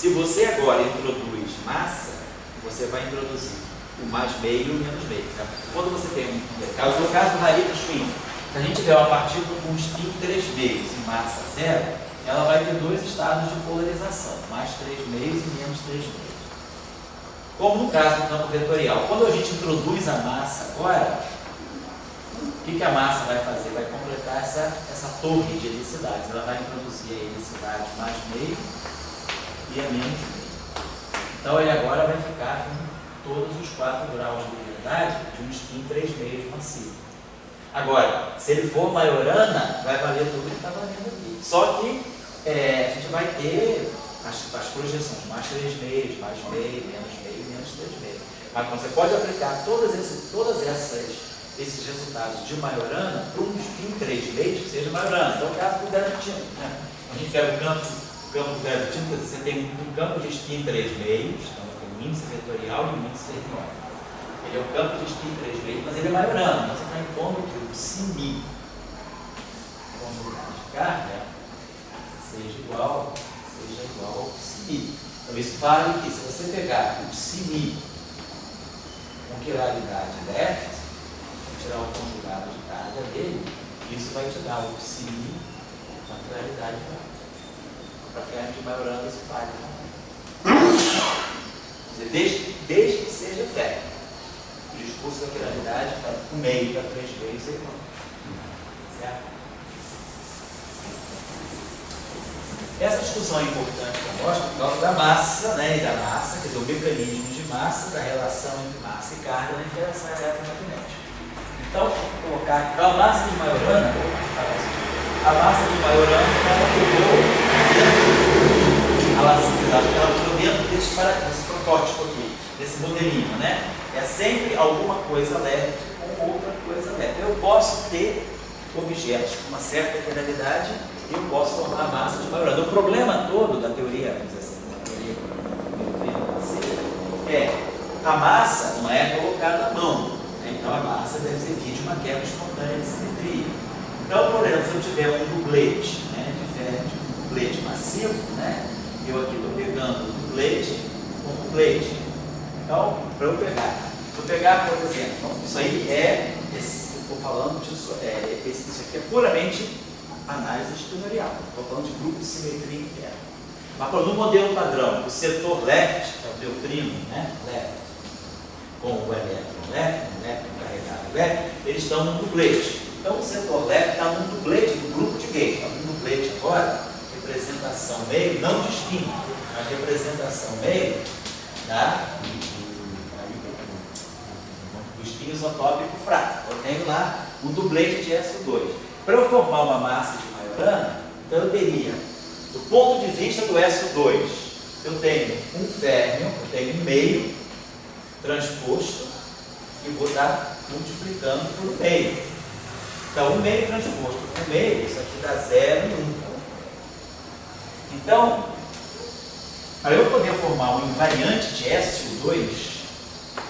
Se você agora introduz massa, você vai introduzir o mais meio e o menos meio. Tá? Quando você tem no caso do rarito spin, se a gente tiver uma partícula com um spin 3 meios e massa 0, ela vai ter dois estados de polarização, mais 3 meios e menos 3 meios. Como no caso do campo vetorial. Quando a gente introduz a massa agora, o que a massa vai fazer? Vai completar essa torre de helicidades. Ela vai introduzir a helicidade mais meio e a menos meio. Então ele agora vai ficar com todos os 4 graus de liberdade de um spin 3 meios massivo. Agora, se ele for Majorana, vai valer tudo que está valendo aqui. Só que a gente vai ter as projeções, mais 3 meios, mais meio, menos 3 meios. Mas você pode aplicar todos esses resultados de Majorana para um spin 3 meios que seja Majorana. Então, o caso do gravitino, né? A gente pega o campo do gravitino, você tem um campo de spin 3 meios, então tem um índice vetorial e um índice fermiônico. Ele é um campo de spin 3 meios, mas ele é Majorana. Então, você está impondo que o Ψ como de carga seja igual ao Ψ. Então, isso vale que se você pegar o Ψ com quiralidade left, tirar o conjugado de carga dele, isso vai te dar o Ψ com a quiralidade right. Para ficar de Majorana esse vale. Desde que seja fértil. O discurso da quiralidade para o meio, para 3 meios, é igual. Certo? Essa discussão é importante para nós por causa da massa, né, e da massa, quer dizer, o mecanismo de massa, da relação entre massa e carga na interação eletromagnética. Então, vou colocar a massa de Majorana, ela ficou dentro desse protótipo aqui, desse modelinho, né? É sempre alguma coisa leve com outra coisa leve. Eu posso ter objetos com uma certa quiralidade e eu posso formar a massa de Majorana. O problema todo da teoria, vamos dizer assim, da teoria é a massa não é colocada à mão. Né? Então a massa deve servir de uma quebra espontânea de simetria. Então, por exemplo, se eu tiver um dublete, né, diferente de um dublete massivo, né, eu aqui estou pegando o dublete com o dublete. Então, para eu vou pegar, por exemplo, isso aí estou falando disso, isso aqui é puramente análise espinorial. Estou falando de grupo de simetria interna. Mas no modelo padrão, o setor left, que é o neutrino, né, left, com o elétron left, o elétron carregado left, eles estão num dublete. Então, o setor left está num dublete do grupo de gauge. Está num dublete agora, representação meio, não de spin, mas representação meio do spin isotópico fraco. Eu tenho lá um dublete de SO2. Para eu formar uma massa de Majorana, então eu teria, do ponto de vista do SO2, eu tenho um férmio, eu tenho um meio transposto e vou estar multiplicando por meio. Então, um meio transposto por meio, isso aqui dá 0 e 1. Então, para eu poder formar um invariante de SO2,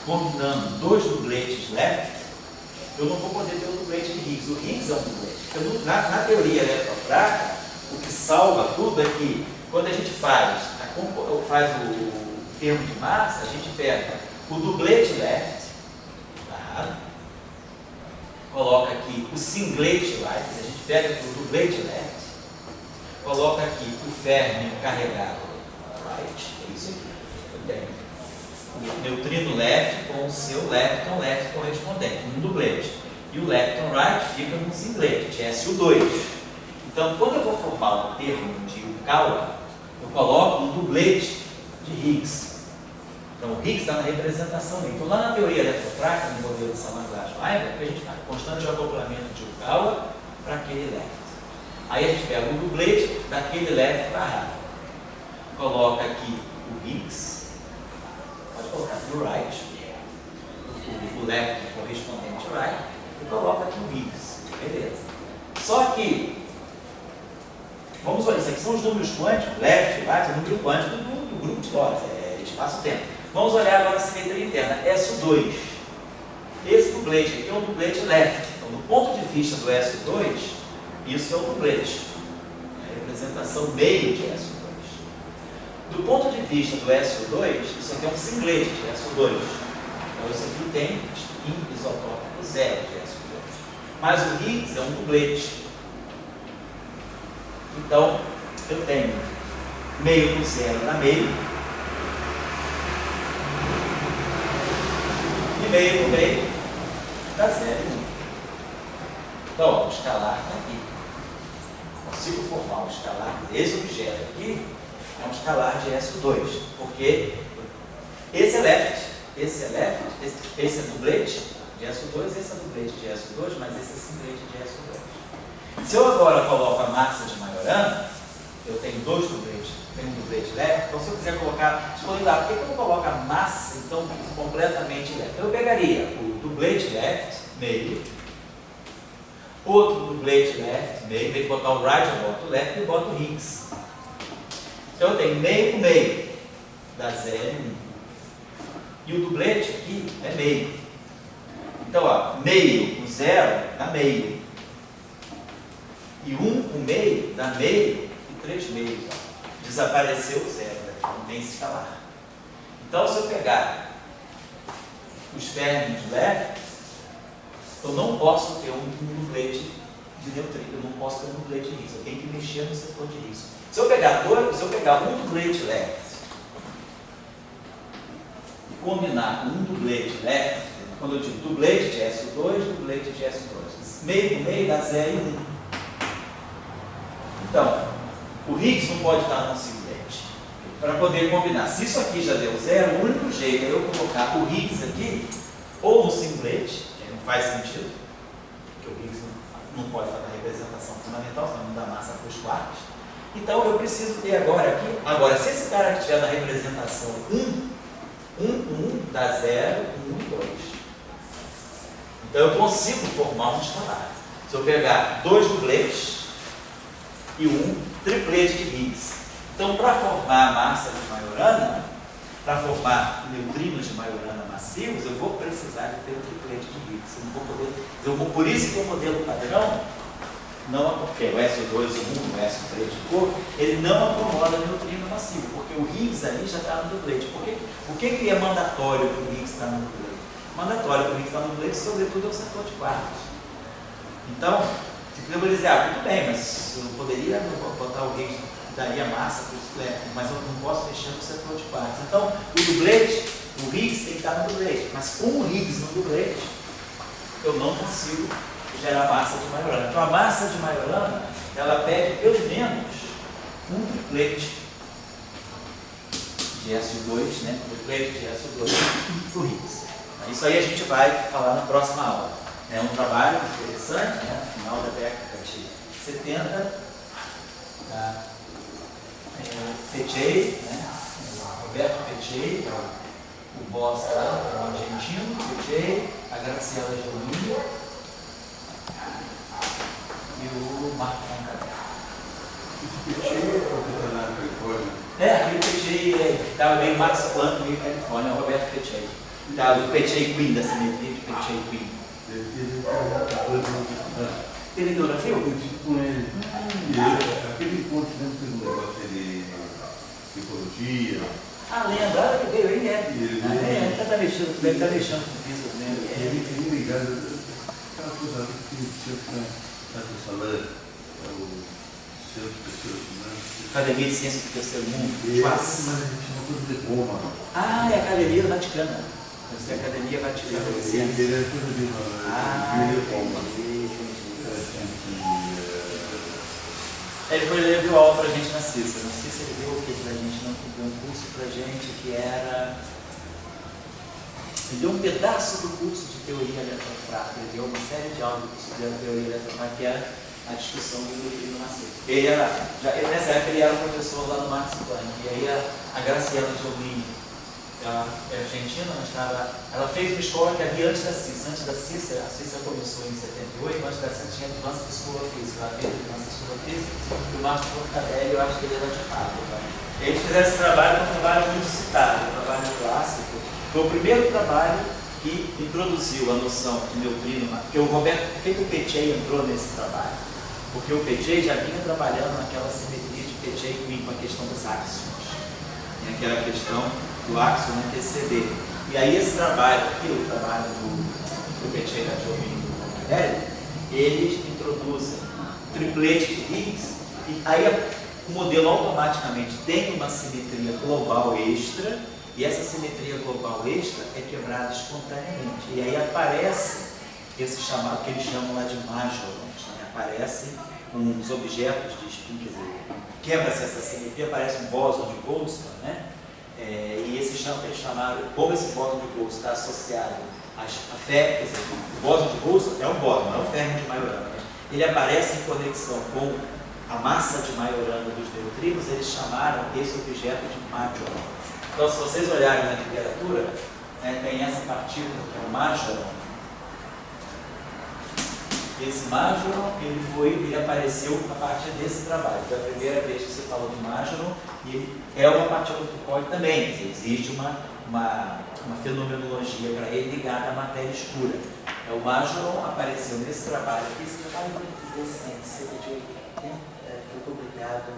combinando dois dubletes left, eu não vou poder ter o dublete de Higgs. O Higgs é um dublete. Na teoria eletrofraca, o que salva tudo é que, quando a gente faz o termo de massa, a gente pega o dublete left, tá? Coloca aqui o singlete right, a gente pega aqui o dublete left, coloca aqui o férmio carregado right, é isso aqui. Eu tenho o neutrino left com o seu lepton left correspondente, num dublete. E o lepton right fica num singlete, de SO2. Então, quando eu vou formar um termo de Yukawa, eu coloco um dublete de Higgs. Então, o Higgs está na representação dele. Então, lá na teoria eletrofraca, no modelo de Samanglass-Weinberg, a gente faz constante de acoplamento de Yukawa para aquele left. Aí a gente pega o dublete daquele left para right. Coloca aqui o Higgs, pode colocar aqui o right, o left correspondente right, e coloca aqui o Higgs. Beleza. Só que, vamos olhar, isso aqui são os números quânticos, left, right, é o número quântico do grupo de Lorentz, é espaço-tempo. Vamos olhar agora a simetria interna, SO2. Esse dublete aqui é um dublete left. Então, do ponto de vista do SO2, isso é um dublete. É a representação meio de SO2. Do ponto de vista do SO2, isso aqui é um singlete de SO2. Então isso aqui tem spin isotópico 0 de SO2. Mas o Higgs é um dublete. Então eu tenho meio com 0 dá meio. E meio com meio dá 0 e 1. Então, ó, o escalar está aqui. Consigo formar um escalar desse objeto aqui, é um escalar de SO2, porque esse é left, esse é dublete de SO2, esse é dublete de SO2, mas esse é singlete de SO2. Se eu agora coloco a massa de Majorana, eu tenho dois dubletes, tenho um dublete left, então se eu quiser colocar, escolhi lá, por que eu não coloco a massa então completamente left? Então eu pegaria o dublete left, meio, outro dublete left, meio, em vez de botar o right, eu boto o left e boto o Higgs. Então eu tenho meio com meio, dá 0 e 1. E o dublete aqui é meio. Então, ó, meio com 0 dá meio. E 1 com meio dá meio e 3 meios. Ó. Desapareceu o 0, né? Não tem escalar. Então, se eu pegar os términos left, eu não posso ter um dublete de neutrino, eu não posso ter um dublete de Higgs, eu tenho que mexer no setor de Higgs. Se eu pegar um dublete left e combinar com um dublete left, quando eu digo dublete de SO2, dublete de SO2, meio com meio dá 0 e 1. Então, o Higgs não pode estar no singlete. Para poder combinar, se isso aqui já deu 0, o único jeito é eu colocar o Higgs aqui, ou no singlete, que não faz sentido, porque o Higgs não pode estar na representação fundamental, senão não dá massa para os quartos. Então eu preciso ter agora aqui, se esse cara que estiver na representação 1 com 1 dá 0, 1 e 2. Então eu consigo formar um escalar. Se eu pegar dois dubletes e um triplete de Higgs. Então para formar a massa de Majorana, para formar neutrinos de Majorana massivos, eu vou precisar de ter um triplete de Higgs. Por isso que o modelo padrão, não, porque o SO2, o SO3 de cor, ele não acomoda neutrino massivo, porque o Higgs ali já está no dublete. Por que é mandatório que o Higgs está no dublete? Mandatório que o Higgs está no dublete, sobretudo, é o setor de quartos. Então, se eu vou dizer, tudo bem, mas eu poderia botar o Higgs, daria massa para os elétrons, mas eu não posso mexer no setor de quartos. Então, o dublete, o Higgs tem que estar no dublete, mas com o Higgs no dublete, eu não consigo gerar massa de Majorana. Então a massa de Majorana, ela pede pelo menos um triplete de SO2, né? Um triplete de SO2 para o Higgs. Isso aí a gente vai falar na próxima aula. É um trabalho interessante, né? No final da década de 70, da Peccei, né? Roberto Peccei, o boss lá, o argentino, Peccei, a Graciela Giannini e o Marco Foncadero. Esse Peccei é o que está na Califórnia? Aquele Peccei que estava meio Max Planck, meio Califórnia, é o Roberto Peccei. O Peccei Queen, da simetria de Peccei Queen. Ele fotografia? Eu tive com ele. Aquele encontro dentro do negócio de psicologia. Lembra? Ele veio aí, né? Ele está mexendo com física mesmo. Ele ligado, aquela coisa que o centro está no salão, o centro de pessoas humanas. Academia de Ciências do Terceiro Mundo. Mas a gente chama coisa de Roma. É a Academia Vaticana. Essa é a Academia Vaticana de Ciências. Ele é coisa de Roma. Ele foi ler o aula pra gente na Cícera. Não sei se ele deu o que pra gente, não deu um curso pra gente que era. Ele deu um pedaço do curso de teoria eletrofrágil. Ele deu uma série de aulas do curso de teoria eletrofrágil, que era a discussão do neutrino massivo. Nessa época ele era professor lá no Max Planck. E aí a Graciela Giannini, ela é argentina, mas ela fez uma escola que havia antes da Cícera. A Cícera começou em 78, antes da Cícera tinha Advanced School of Physics. Ela fez Advanced School of Physics e o Marco Foncadero, eu acho que ele era de Harvard. Tá? Eles fizeram esse trabalho, um trabalho muito citado, um trabalho clássico. Foi o primeiro trabalho que introduziu a noção de neutrino. Porque por que o Peccei entrou nesse trabalho? Porque o Peccei já vinha trabalhando naquela simetria de Peccei com a questão dos áxions. que é a questão do áxion anteceder. E aí esse trabalho aqui, o trabalho do Petit, da Giovanni e do Montanelli, eles introduzem triplete de Higgs, e aí o modelo automaticamente tem uma simetria global extra, e essa simetria global extra é quebrada espontaneamente. E aí aparece esse chamado, que eles chamam lá de majorons, né? Aparecem uns objetos de spin, quer dizer, quebra-se essa simetria, aparece um bóson de Boltzmann, né? E eles chamaram, como esse bóson de Boltzmann está associado a fé, quer dizer, o bóson de Boltzmann é um bóson, não é um ferro de Majorana, né? Ele aparece em conexão com a massa de Majorana dos neutrinos, eles chamaram esse objeto de majoron. Então, se vocês olharem na literatura, né, tem essa partícula que é o majoron. Esse majoron, ele apareceu a partir desse trabalho. Foi a primeira vez que você falou de majoron, e é uma partícula que pode também, quer dizer, existe uma fenomenologia para ele ligada à matéria escura. O majoron apareceu nesse trabalho aqui, esse trabalho foi publicado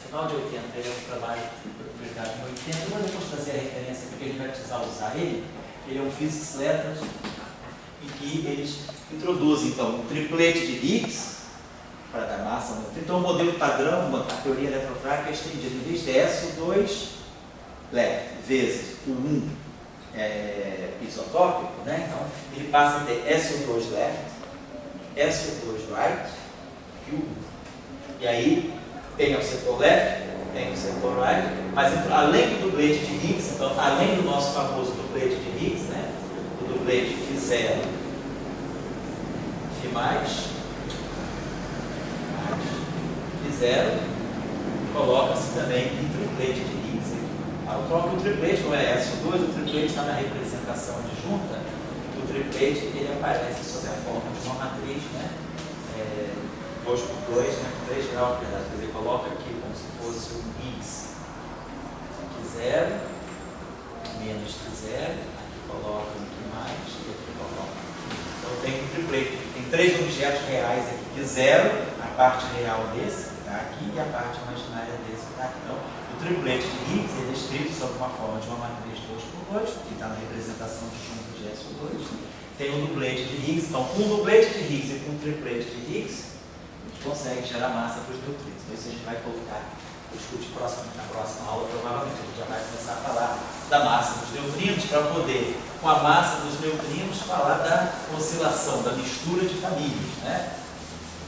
final de 80, ele é um trabalho publicado em 80, mas eu vou trazer a referência porque a gente vai precisar usar ele. Ele é um Physics Letters, em que eles introduzem então um triplete de Higgs para dar massa. Então o modelo padrão, a teoria eletrofrágica é estendida, em vez de SO2 left vezes o 1 isotópico, né? Então ele passa a ter SO2 left, SO2 right e o 1. E aí tem o setor left, tem o setor right, mas além do duplete de Higgs, então além do nosso famoso duplete de Higgs, né? O duplete Φ0, Φ+, Φ0, coloca-se também um triplete de Higgs. Eu troco o triplete, como é SO2, o triplete está na representação adjunta, o triplete ele aparece sob a forma de uma matriz, né? 2 por 2, né? 3 graus, quer dizer, coloca aqui como se fosse um Higgs. Aqui 0, menos Φ0, aqui coloca um Φ+, e aqui coloca. Então tem um triplete, tem 3 objetos reais aqui, Φ0, a parte real desse, que está aqui, e a parte imaginária desse, que está aqui. Então, o triplete de Higgs é descrito sob uma forma de uma matriz 2 por 2, que está na representação de chumbo de SO2. Tem um duplete de Higgs, então com um duplete de Higgs e com um triplete de Higgs, a gente consegue gerar massa para os neutrinos. Então isso a gente vai colocar, discutir na próxima aula, provavelmente a gente já vai começar a falar da massa dos neutrinos, para poder, com a massa dos neutrinos, falar da oscilação, da mistura de famílias, né?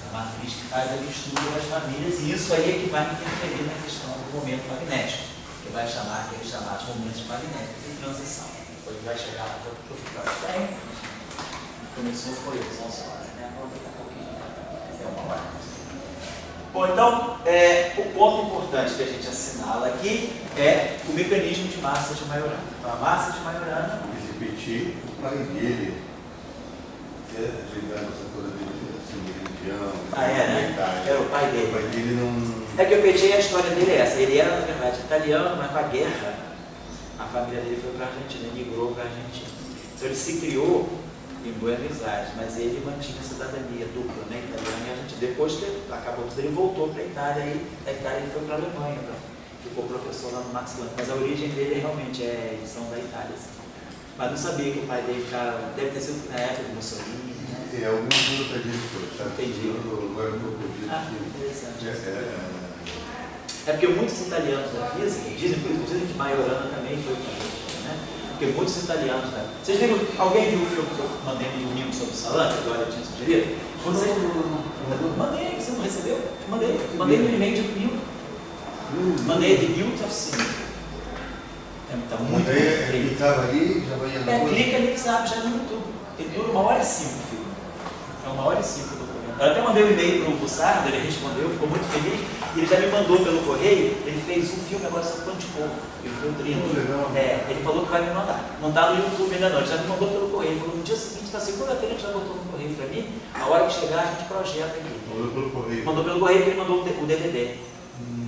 A matriz que faz a mistura das famílias, e isso aí é que vai interferir na questão do momento magnético, que vai chamar aqueles chamados momentos magnéticos de transição. Depois vai chegar lá para o tem. Começou foi 11 horas, né? Agora daqui a pouquinho, até 1 hora. Bom, então, o ponto importante que a gente assinala aqui é o mecanismo de massa de Majorana. Então, a massa de Majorana... Esse Petit, o pai dele, ligado essa coisa dele, assim, religião... né? Era o pai dele. O pai dele não... É que o Petit, a história dele é essa. Ele era, na verdade, italiano, mas com a guerra, a família dele foi para a Argentina, migrou para a Argentina. Então, ele se criou em Buenos Aires, mas ele mantinha a cidadania dupla, né, italiana e argentina. Depois que acabou tudo, ele voltou para a Itália, e da Itália ele foi para a Alemanha, ficou professor lá no Max Planck, mas a origem dele realmente eles são da Itália, assim. Mas não sabia que o pai dele deve ter sido na época do Mussolini, né? Algum mundo para gente foi, sabe? Entendi. Agora eu estou perdido. Interessante. É porque muitos italianos da física dizem que Majorana também foi italiano, né? Porque muitos italianos, né? Vocês viram, alguém viu o filme que eu mandei no domingo sobre o Salante, agora eu tinha sugerido? Vocês... Mandei, você não recebeu? Mandei no e-mail de domingo. Mandei The Guilt of Sin. Está muito bem. Ele estava ali, já vai clica ali que sabe, já no YouTube. Ele dura 1h05 o filme. É 1h05 o documento. Eu até mandei um e-mail para o Bussardo, ele respondeu, ficou muito feliz. E ele já me mandou pelo correio, ele fez um filme agora sobre quanticorpo. Ele falou que vai me mandar. Não está no YouTube ainda não, ele já me mandou pelo correio. Ele falou no dia seguinte, na segunda-feira, ele já botou no correio para mim. A hora que chegar, a gente projeta aqui. Mandou pelo correio. Mandou pelo correio porque ele mandou o DVD.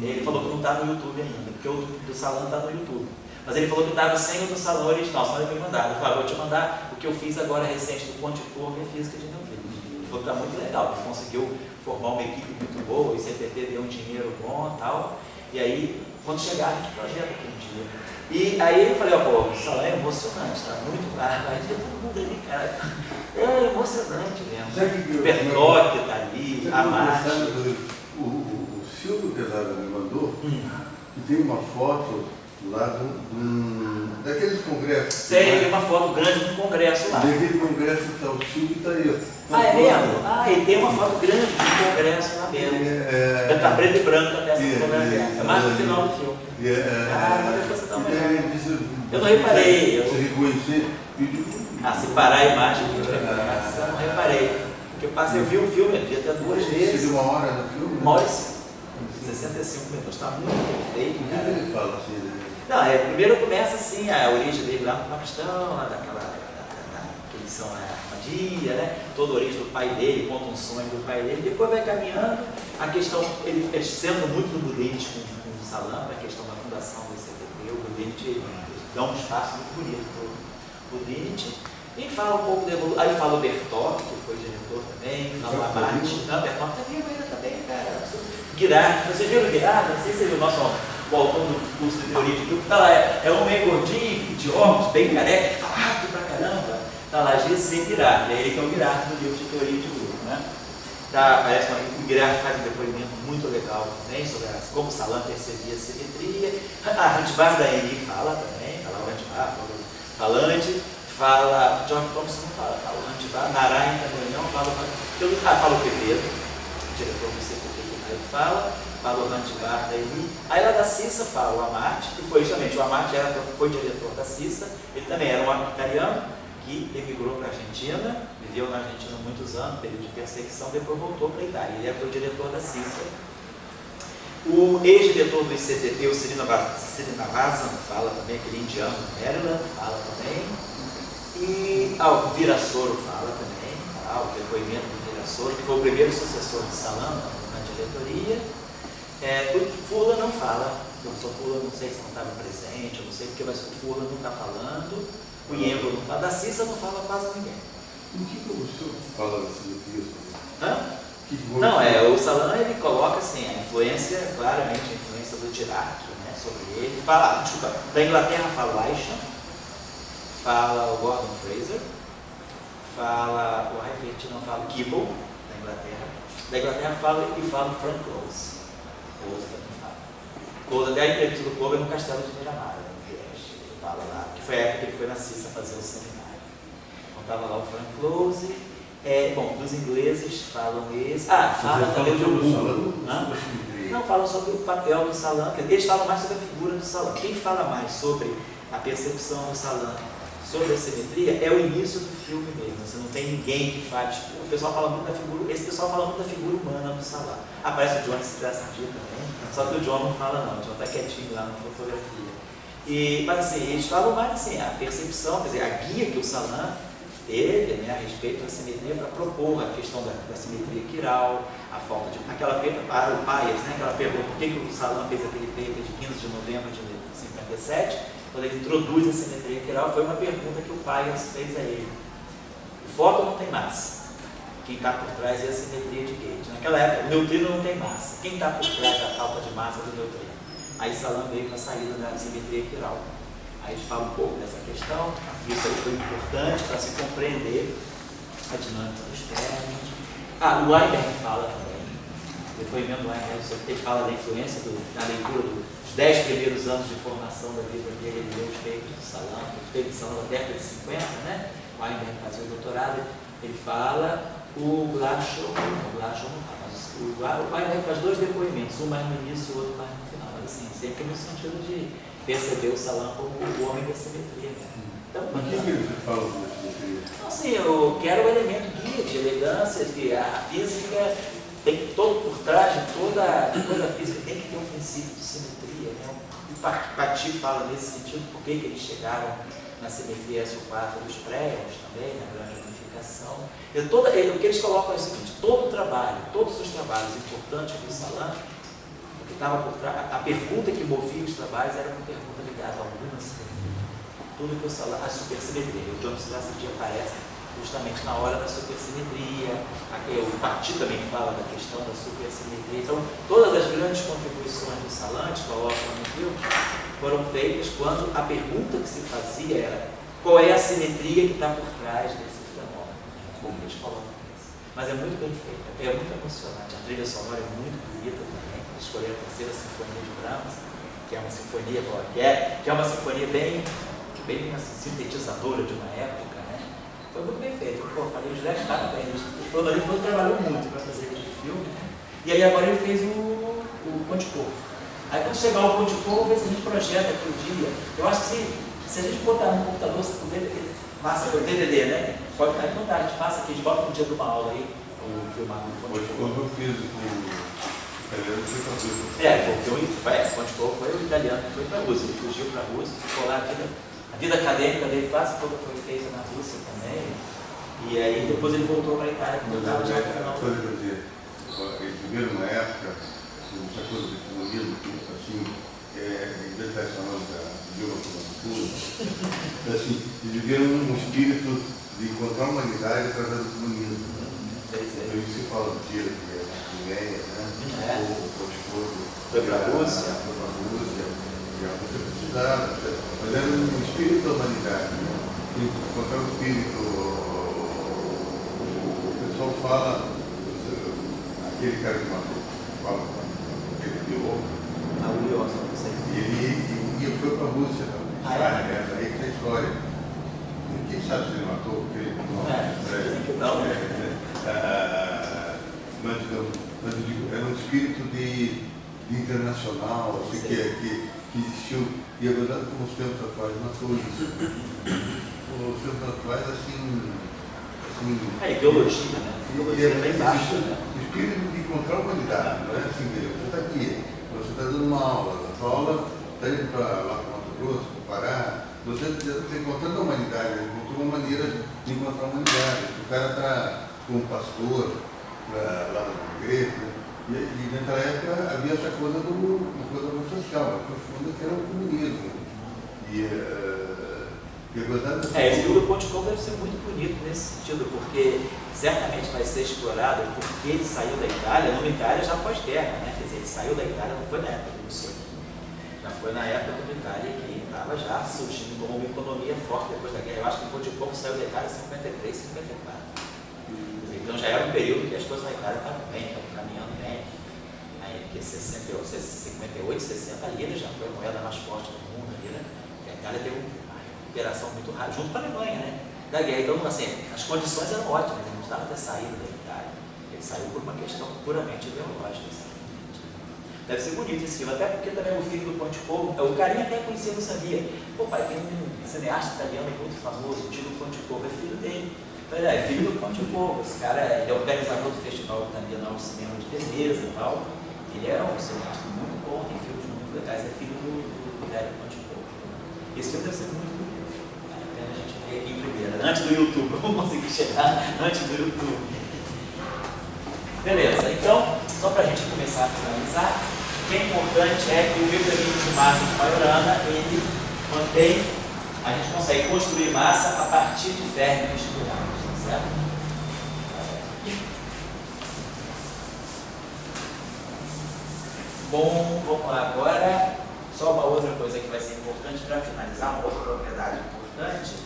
Ele falou que não está no YouTube ainda, porque o do salão está no YouTube. Mas ele falou que estava sem o do salão original, só ele me mandar. Ele falou, vou te mandar o que eu fiz agora recente do quanticorpo e a física de neutrinos. Ele falou que está muito legal, ele conseguiu formar uma equipe muito boa, o ICPT deu um dinheiro bom e tal. E aí, quando chegar, a gente projeta aqui um dia. E aí eu falei, ó, pô, o salão é emocionante, tá muito claro. Aí todo mundo ali, cara, é emocionante mesmo. O Bertotti tá ali, a Marte. O Silvio Pesada me mandou, e tem uma foto lá daqueles congressos. Sei, tem uma foto grande de um congresso lá. Daquele congresso que está o Silvio e está aí. Ah, é mesmo? Ah, e tem uma foto grande de um congresso lá mesmo. Está preto e branco até essa fotografia. É mais no final do filme. Mas depois você dá uma olhada. Eu não reparei. Você reconhecer. Se parar a imagem, eu não reparei. Porque eu vi o filme, eu vi até 2 vezes. Você viu 1 hora no filme? 1 hora e 65 minutos. Está muito perfeito. O que ele fala assim? Não, primeiro começa assim, a origem dele lá no Paquistão, lá que eles são a Ahmadiyya, né? Toda a origem do pai dele, conta um sonho do pai dele. Depois vai caminhando, a questão, ele sendo muito no Buddhist com o Salam, a questão da fundação do CPT, o Buddhist dá um espaço muito bonito para o Buddhist. E fala um pouco da evolução, aí fala o Bertotti, que foi diretor também, fala a Marte. Não, o Bertotti está vivo ainda também, cara. Guirardi, vocês viram o Guirardi? Não sei se você viu o autor do curso de teoria de grupo, está lá, é um meio gordinho, de óculos, bem careca, que fala rápido pra caramba. Está lá, G.C. Guirardi, é ele que é o Guirardi no livro de teoria de grupo, né? Parece o Guirardi faz um depoimento muito legal também sobre como o Salam percebia a simetria. A Rantibar da Eni fala também, fala o Rantibar, falante. Fala, John Thompson não fala o Rantibar, Narayan também não fala o Quevedo, o diretor do CPT que fala o Rantibar daí. Aí lá da Cissa fala o Amarte, que foi justamente, o Amarte foi diretor da Cissa, ele também era um italiano que emigrou para a Argentina, viveu na Argentina muitos anos, período de perseguição, depois voltou para a Itália, ele foi diretor da Cissa. O ex-diretor do ICTT, o Srinivasana, fala também, aquele indiano, Maryland, fala também. E o Virasoro fala também, o depoimento do Virasoro, que foi o primeiro sucessor de Salam na diretoria. O Furla não fala, o professor Furla não sei se não estava presente, eu não sei porque, mas o Furla não está falando, o Iembo não fala, da Cissa não fala quase ninguém. O que o senhor fala da simetria? Não, o Salam ele coloca assim, a influência, claramente a influência do Dirac, né, sobre ele. Fala, da Inglaterra fala o Aishan, fala o Gordon Fraser, fala o Heifert, fala o Keble, da Inglaterra fala o Frank Close. Close também fala. Close, até a entrevista do Close é no Castelo de Miramar, ele fala lá, que foi a época que ele foi na Cissa fazer o seminário. Então estava lá o Frank Close. Dos ingleses falam esse. Fala também do Google. Não, falam sobre o papel do Salam. Eles falam mais sobre a figura do Salam. Quem fala mais sobre a percepção do Salam, sobre a simetria, é o início do filme mesmo. Você não tem ninguém que faz. O pessoal fala muito da figura. Esse pessoal fala muito da figura humana do Salam. Aparece o John Strassadi também. Só que o John não fala não. O John está quietinho lá na fotografia. Mas assim, eles falam mais assim, a percepção, quer dizer, a guia que o Salam teve, né, a respeito da simetria para propor a questão da simetria quiral, a falta de. Para o Paes, né, aquela pergunta, por que o Salam fez aquele paper de 15 de novembro de 57, quando ele introduz a simetria quiral, foi uma pergunta que o Paes fez a ele. O fóton não tem massa. Quem está por trás é a simetria de Gauge. Naquela época, o neutrino não tem massa. Quem está por trás da falta de massa do neutrino? Aí Salam veio com a saída da simetria quiral. Aí a gente fala um pouco dessa questão, isso aí foi importante para se compreender a dinâmica dos termos. O Weinberg fala também, o depoimento do Weinberg, ele fala da influência da leitura dos 10 primeiros anos de formação da vida dele, ele leu os papers do Salam, os papers são da década de 50, né? O Weinberg fazia o doutorado, ele fala, o Glashow não fala, mas o Weinberg faz 2 depoimentos, um mais no início e o outro mais no final, mas assim, sempre no sentido de perceber o Salam como o homem da simetria. Né? Então, o que ele fala da simetria? Assim, eu quero o elemento guia de elegância, que a física tem todo por trás de toda a física, tem que ter um princípio de simetria. Né? O Pati fala nesse sentido, por que eles chegaram na simetria S4 dos prédios também, na grande unificação. O que eles colocam é o seguinte, todos os trabalhos importantes do Salam, estava por trás, a pergunta que movia os trabalhos era uma pergunta ligada a alguma simetria. Tudo que o Salam, a supersimetria. O John Strassadi aparece justamente na hora da supersimetria. O Pati também fala da questão da supersimetria. Então, todas as grandes contribuições do Salam, filmes foram feitas quando a pergunta que se fazia era qual é a simetria que está por trás desse fenômeno, como eles colocam isso. Mas é muito bem feito, é muito emocionante. A trilha sonora é muito bonita também. Escolher a terceira sinfonia de Brahms, que é uma sinfonia qualquer, que é uma sinfonia bem assim, sintetizadora de uma época, né? Foi muito bem feito. Pô, falei, os José estava bem. O Rodolfo trabalhou muito para fazer aquele filme, né? E aí agora ele fez o Conde Povo. Aí quando chegar o Conde Povo, a gente projeta aqui o dia. Eu acho que se a gente botar no computador, você puder, passa o DVD, né? Pode estar então, a gente passa aqui, a gente bota no dia de uma aula aí, o filmado do Conde Povo. Eu fiz o italiano foi para a Rússia. O Conde Povo foi o italiano que foi para a Rússia. Ele fugiu para a Rússia, ficou lá a vida acadêmica dele quase toda foi feita na Rússia também. E aí depois ele voltou para a Itália, quando estava já no final. Coisa que eu dizer, eles viveram uma época, essa coisa de comunismo, assim, em vez de estar chamando de uma cultura, assim, eles viveram um espírito de encontrar a humanidade através do comunismo. Por isso se fala do tiro, que é a Crimeia, né? O esposo foi para a Rússia. E a Rússia precisava, mas era um espírito da humanidade, né? Encontrar o espírito, o pessoal fala, aquele cara que matou, fala, aquele biólogo, ele foi para a Rússia também, aí que é a história. Quem sabe se ele matou, porque ele não. Mas eu digo, era um espírito de internacional, assim, que existiu, e é verdade que nos tempos atuais matou isso. Nos tempos atuais, assim... A ideologia, né? A ideologia é bem baixa, né? O espírito de encontrar a humanidade, não é assim, você está aqui, você está dando uma aula, a sua aula está indo para lá para Mato Grosso, para Pará, você está encontrando a humanidade, encontrou uma maneira de encontrar a humanidade. O cara está com um pastor lá na igreja, né? E naquela época havia essa coisa uma coisa muito social, mais profunda, que era o comunismo. Esse filme do Conde Povo deve ser muito bonito nesse sentido, porque certamente vai ser explorado porque ele saiu da Itália, numa Itália já pós-guerra, né? Quer dizer, ele saiu da Itália, não foi na época do Mussolini, já foi na época da Itália que estava já surgindo como uma economia forte depois da guerra. Eu acho que o Conde Povo saiu da Itália em 53, 54. Então já era um período que as coisas na Itália estavam bem, estavam caminhando bem. Aí, porque 58, 60 a lira já foi a moeda mais forte do mundo ali, né? Porque a Itália teve uma recuperação muito rápida, junto com a Alemanha, né? Da guerra. Então, assim, as condições eram ótimas, ele não estava ter saído da Itália. Ele saiu por uma questão puramente ideológica. Assim. Deve ser bonito esse filme, até porque também o filho do Conde Povo, o carinha até conhecia, não sabia. Pô, pai, tem um cineasta italiano muito famoso, o tio do Conde Povo, é filho dele. É filho do Conde Povo, esse cara ele é organizador do Festival Italiano de Cinema de Veneza e tal. Ele é um cineasta muito bom, tem filmes muito legais, é filho do velho Conde Povo. Esse filme deve ser muito bonito. Vale a pena a gente ver aqui em primeira, antes do YouTube, vamos conseguir chegar antes do YouTube. Beleza, então, só para a gente começar a finalizar, o que é importante é que o mecanismo de massa de Majorana, ele mantém, a gente consegue construir massa a partir de férmions durados, tá certo? Bom, vamos lá agora. Só uma outra coisa que vai ser importante para finalizar, uma outra propriedade importante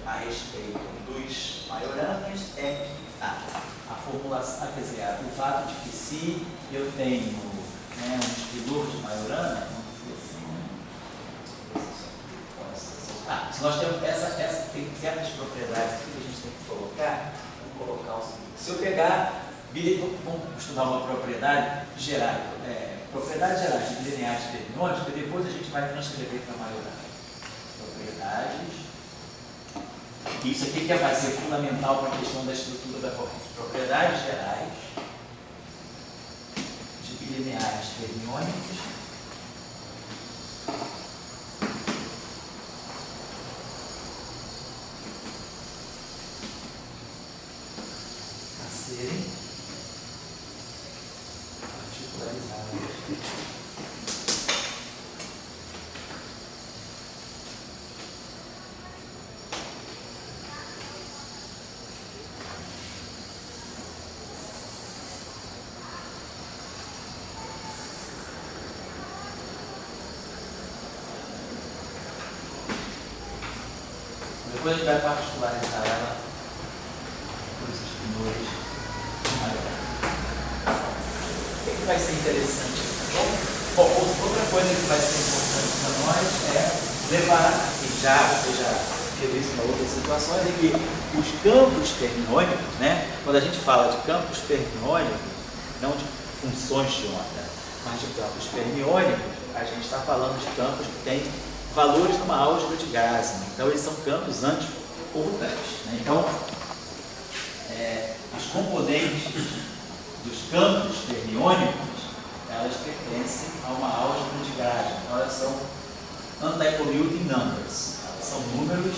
a respeito dos Majoranas é a formulação, quer dizer, o fato de que se eu tenho um distribuidor de Majorana, se nós temos tem certas propriedades aqui que a gente tem que colocar, vamos colocar o seguinte: se eu pegar, vamos estudar uma propriedade geral, propriedades gerais de lineares fermiônicos, e depois a gente vai transcrever para Majorana. Propriedades. Isso aqui que vai ser fundamental para a questão da estrutura da corrente. Propriedades gerais de bilineares fermiônicos a serem particularizadas. Depois a gente vai particularizar ela para os espinores maiores. O que vai ser interessante? Bom, outra coisa que vai ser importante para nós é levar, e você já viu isso em outras situações, é que os campos fermiônicos, né, quando a gente fala de campos fermiônicos, não de funções de onda, mas de campos fermiônicos, a gente está falando de campos que têm valores numa álgebra de Grassmann. Então, eles são campos anticorrutantes. Né? Então, os componentes dos campos fermiônicos, elas pertencem a uma álgebra de Grassmann. Então, elas são anti-commuting numbers. Elas são números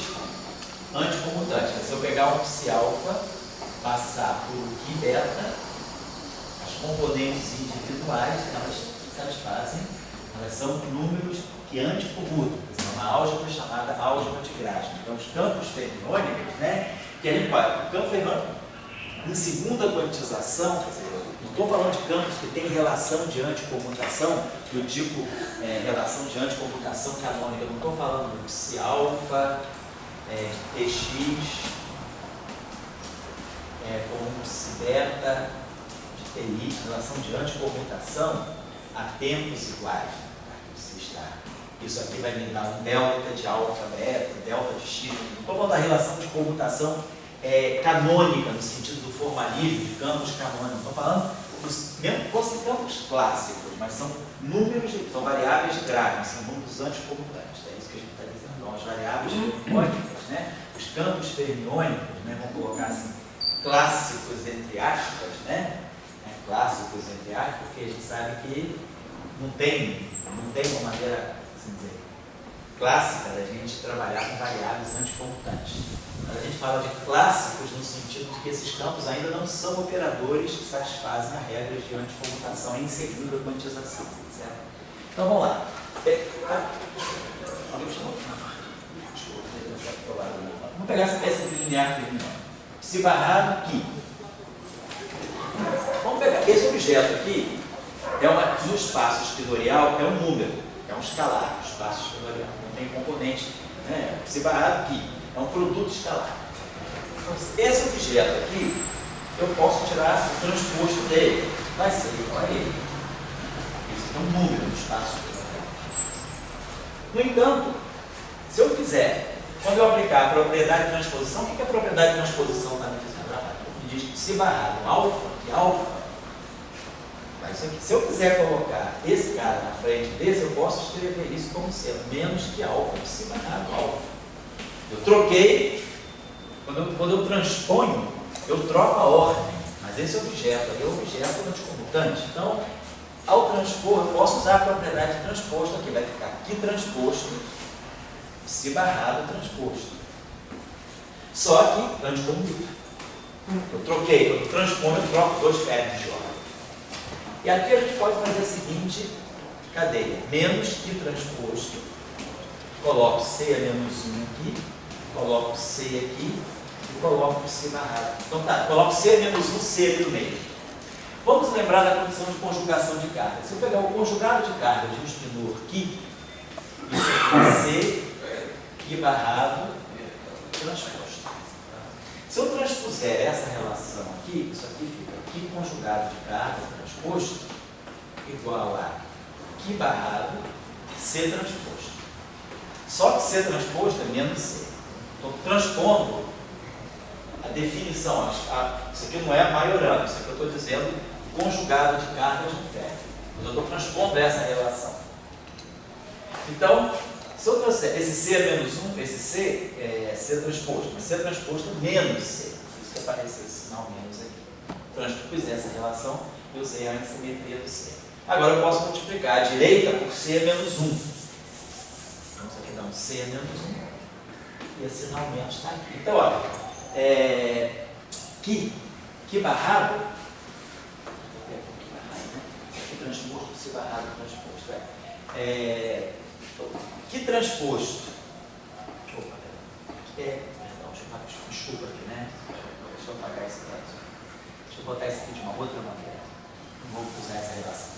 anticomutantes. Se eu pegar um psi alfa, passar por um π beta, as componentes individuais, elas fazem, elas são números que anticomutam. É uma álgebra chamada álgebra de Grassmann. Então, os campos fermiônicos, né, que a gente pode, o campo fermiônico, em segunda quantização, quer dizer, não estou falando de campos que têm relação de anticomutação, do tipo relação de anticomutação canônica, eu não estou falando de psi alfa, tx, com psi beta, de ti, relação de anticomutação a tempos iguais. Isso aqui vai me dar um delta de alfa, beta, delta de x. Não estou falando da relação de comutação canônica, no sentido do formalismo, de campos canônicos. Estou falando mesmo que fossem campos clássicos, mas são números, são variáveis de Grassmann, são números anticomutantes. É isso que a gente está dizendo. Então, as variáveis fermiônicas, né? Os campos fermiônicos, né? Vamos colocar assim, clássicos entre aspas, né? Clássicos entre aspas, porque a gente sabe que não tem uma maneira, assim dizer, clássica da gente trabalhar com variáveis anticomutantes. Mas a gente fala de clássicos no sentido de que esses campos ainda não são operadores que satisfazem a regra de anticomutação em segunda quantização. Certo? Então vamos lá. Vamos pegar essa peça de linear fermiônica. Psi barrado aqui. Vamos pegar esse objeto aqui. No espaço esquidorial é um número, é um escalar, o espaço esquidorial, não tem componente, né? Psi barrado aqui, é um produto escalar. Então, esse objeto aqui, eu posso tirar o transposto dele, vai ser igual a ele. Isso é um número no espaço esquidorial. No entanto, se eu fizer, quando eu aplicar a propriedade de transposição, o que a propriedade de transposição está me dizendo? Me diz que psi barrado alfa, que alfa, se eu quiser colocar esse cara na frente desse, eu posso escrever isso como sendo menos que alfa, psi barrado alfa. Eu troquei, quando eu transponho, eu troco a ordem, mas esse objeto aí é um objeto anticomutante. Então, ao transpor, eu posso usar a propriedade de transposto aqui, vai ficar aqui transposto, psi barrado transposto. Só que anticomuta. Eu troquei, quando eu transponho, eu troco dois termos de ordem. E aqui a gente pode fazer a seguinte cadeia, menos que transposto, coloco C a menos 1 aqui, coloco C aqui e coloco psi barrado. Então tá, coloco C a menos 1, C aqui no meio. Vamos lembrar da condição de conjugação de carga. Se eu pegar o conjugado de carga de um espinor aqui, isso é C, Q barrado, transposto. Se eu transpuser essa relação aqui, isso aqui fica Q conjugado de carga transposto igual a Q barrado C transposto. Só que C transposto é menos C. Estou transpondo a definição. Isso aqui não é maiorando, isso aqui eu estou dizendo conjugado de cargas no ferro. Mas eu estou transpondo essa relação. Então, se eu trouxer esse C é menos 1, esse C é C transposto, mas C transposto é menos C. Por isso que apareceu esse sinal menos aqui. Transpus essa relação e usei a antissimetria do C. Agora eu posso multiplicar a direita por C é menos 1. Então isso aqui dá um C é menos 1. E esse sinal menos está aqui. Então, olha, que barrado, aqui transposto, C barrado transposto, que transposto? Desculpa aqui, né? Deixa eu apagar esse texto. Deixa eu botar isso aqui de uma outra maneira. Não vou usar essa relação.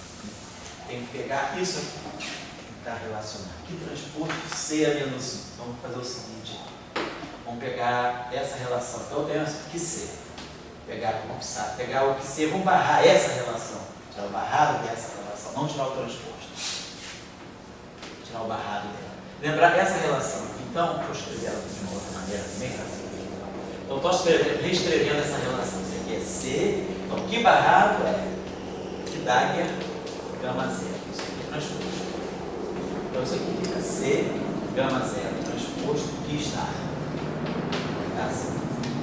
Tenho que pegar isso aqui e tentar relacionar. Que transposto C a menos 1. Vamos fazer o seguinte. Vamos pegar essa relação. Então eu tenho que C. Pegar o que C, vamos barrar essa relação. Tirar o barrado dessa relação, não tirar o transposto. Tirar o barrado dela. Lembrar essa relação. Então, vou escrever ela de uma outra maneira também. Então, estou reescrevendo essa relação. Isso aqui é C. Então, que barrado é? Que Dagger, gama zero. Isso aqui é transposto. Então, isso aqui fica C, gama zero, transposto, que está. Tá?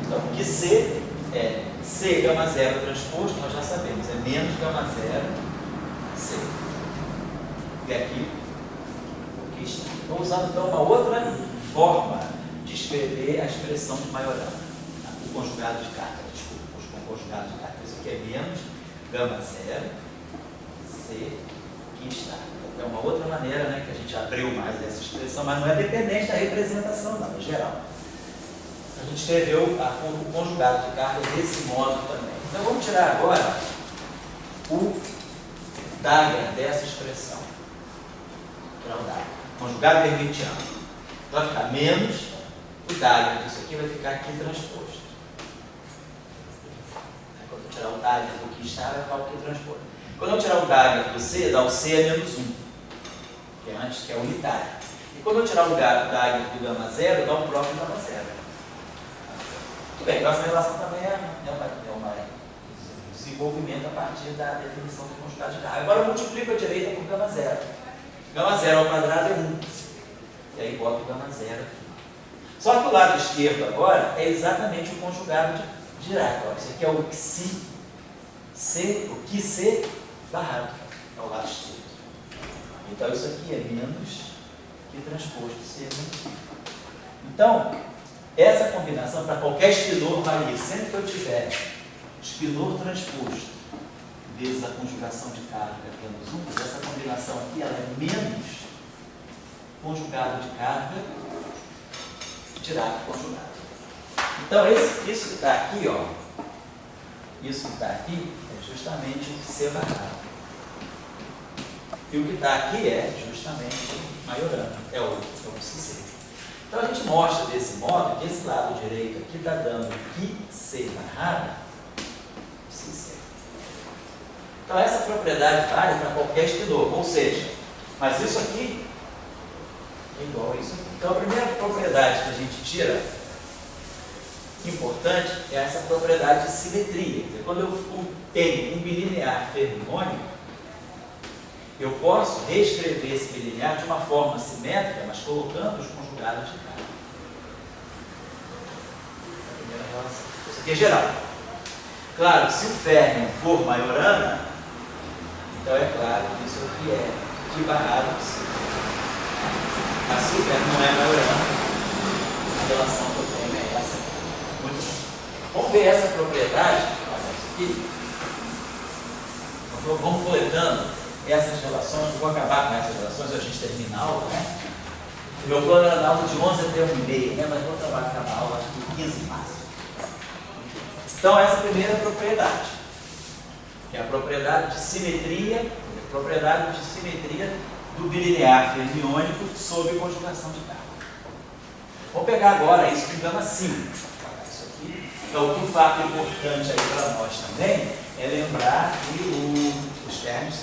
Então, que C é C, gama zero, transposto, nós já sabemos. É menos gama zero, C. E aqui, o que está. Estou usando, então, uma outra forma de escrever a expressão de Majorana. O conjugado de carga, desculpa, o conjugado de carga. Isso aqui é menos gama zero, C, que está. É uma outra maneira, né, que a gente abriu mais essa expressão, mas não é dependente da representação, não, em geral. A gente escreveu o conjugado de carga desse modo também. Então, vamos tirar agora o Dagger dessa expressão. Tirar o Dagger. Conjugado hermitiano. Vai ficar menos o Dagger disso aqui, vai ficar aqui transposto. Quando eu tirar o Dagger do que está, vai ficar o que transposto. Quando eu tirar o Dagger do C, dá o C a menos 1, que é antes, que é unitário. E quando eu tirar o Dagger do gama zero, dá o próprio gama zero. Tudo bem, então essa relação também é um desenvolvimento a partir da definição do conjugado de carga. Agora eu multiplico a direita por gama zero. Gama zero ao quadrado é 1. E aí boto o gama zero aqui. Só que o lado esquerdo agora é exatamente o conjugado de Dirac. Isso aqui é o Xi C, o que C barrado ao lado esquerdo. Então isso aqui é menos que transposto C menos. Então, essa combinação para qualquer espinor varia. Sempre que eu tiver espinor transposto vezes a conjugação de carga menos 1, essa combinação aqui ela é menos conjugado de carga Dirac conjugado. Então, isso que está aqui, ó, isso que está aqui é justamente o C barrado. E o que está aqui é justamente Majorana, é o C. Então a gente mostra desse modo que esse lado direito aqui está dando que C barrado, C. Então essa propriedade vale para qualquer espinor, ou seja, mas isso aqui é igual a isso aqui. Então a primeira propriedade que a gente tira, importante, é essa propriedade de simetria. Quer dizer, quando eu tenho um bilinear fermiônico, eu posso reescrever esse bilinear de uma forma simétrica, mas colocando os conjugados de carga. Essa é a primeira relação. Isso aqui é geral. Claro, se o férmion for Majorana, então é claro que isso aqui é de barrado de C. Mas se o férmion não é Majorana, a relação que eu tenho é essa. Muito bom. Vamos ver essa propriedade. Olha isso aqui. Vamos coletando essas relações. Eu vou acabar com essas relações, a gente termina a aula, né? O meu plano era dar aula de 11 até 1h30, né? Mas vou acabar a aula acho que 15 máximo. Então, essa é a primeira propriedade, que é a propriedade de simetria, do bilinear fermiônico sob conjugação de carga. Vou pegar agora isso com gama 5. Isso aqui. Então, o fato importante aí para nós também é lembrar que os férmions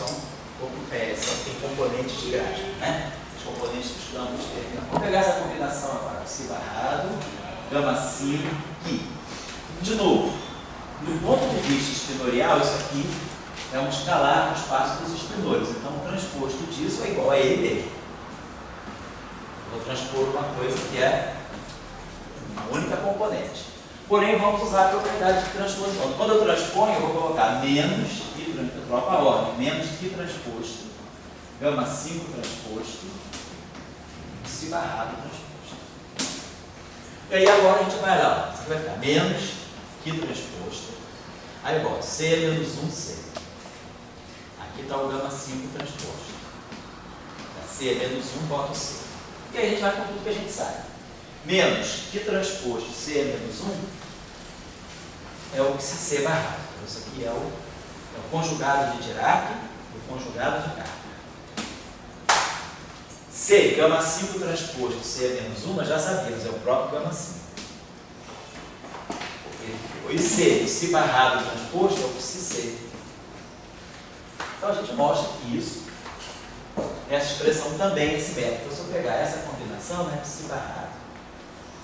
tem componentes de gráfico, né? Os componentes dos campos terminam. Vamos pegar essa combinação agora. Psi barrado, gama 5, que, de novo, do ponto de vista espinorial, isso aqui é um escalar no espaço dos espinores. Então, o transposto disso é igual a ele mesmo. Vou transpor uma coisa que é uma única componente. Porém, vamos usar a propriedade de transposição. Quando eu transponho, eu vou colocar menos que, eu troco a ordem, menos que transposto, gama 5 transposto, psi barrado transposto. E aí agora a gente vai lá, você vai ficar menos que transposto, aí bota C menos 1C. Aqui está o gama 5 transposto. C menos 1, bota o C. E aí a gente vai com tudo que a gente sabe. Menos que transposto C menos 1 é o C barrado. Isso aqui é o conjugado de Dirac e o conjugado de carga. C, gama 5 transposto C menos 1, nós já sabemos, é o próprio gama 5. O IC, o psi barrado transposto, é o psi C. Então a gente mostra que isso, essa expressão também é simétrica. Então, se eu pegar essa combinação, né, psi barrado,